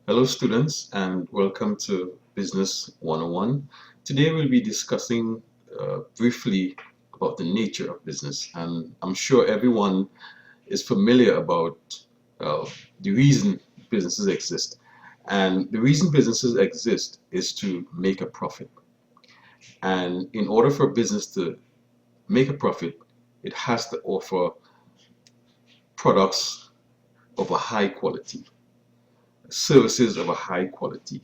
Hello students and welcome to Business 101. Today we'll be discussing briefly about the nature of business, and I'm sure everyone is familiar about uh, the reason businesses exist. And the reason businesses exist is to make a profit. And in order for a business to make a profit, it has to offer products of a high quality, services of a high quality.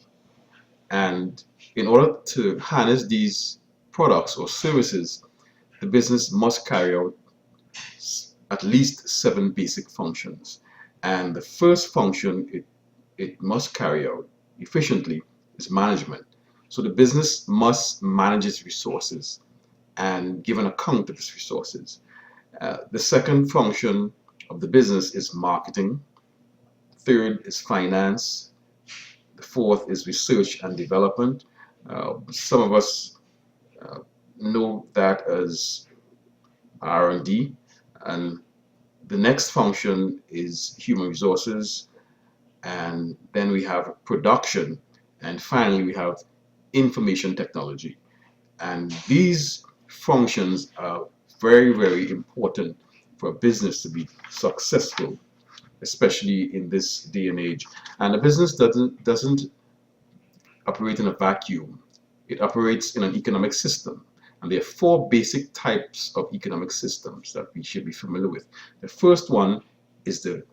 And in order to harness these products or services, the business must carry out at least 7 basic functions. And the first function it must carry out efficiently is management. So the business must manage its resources and give an account of its resources. The second function of the business is marketing. Third is finance. The fourth is research and development. Some of us uh, know that as R&D, and the next function is human resources, and then we have production, and finally we have information technology. And these functions are very, very important for a business to be successful, especially in this day and age. And a business doesn't operate in a vacuum. It operates in an economic system. And there are 4 basic types of economic systems that we should be familiar with. The first one is the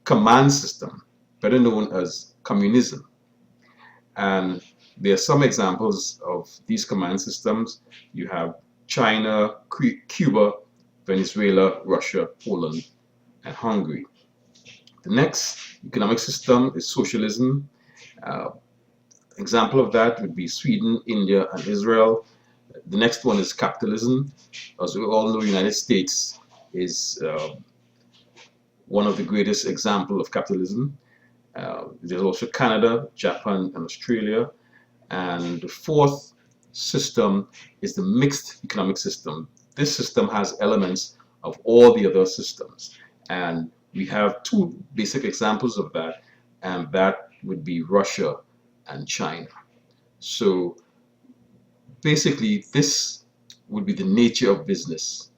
command system, better known as communism. And there are some examples of these command systems. You have China, Cuba, Venezuela, Russia, Poland, and Hungary. The next economic system is socialism. Uh, Example of that would be Sweden, India, and Israel. The next one is capitalism. As we all know, the United States is one of the greatest examples of capitalism. There's also Canada, Japan, and Australia. And the fourth system is the mixed economic system. This system has elements of all the other systems. And we have 2 basic examples of that, and that would be Russia and China. So basically, this would be the nature of business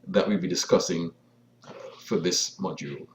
that we'll be discussing for this module.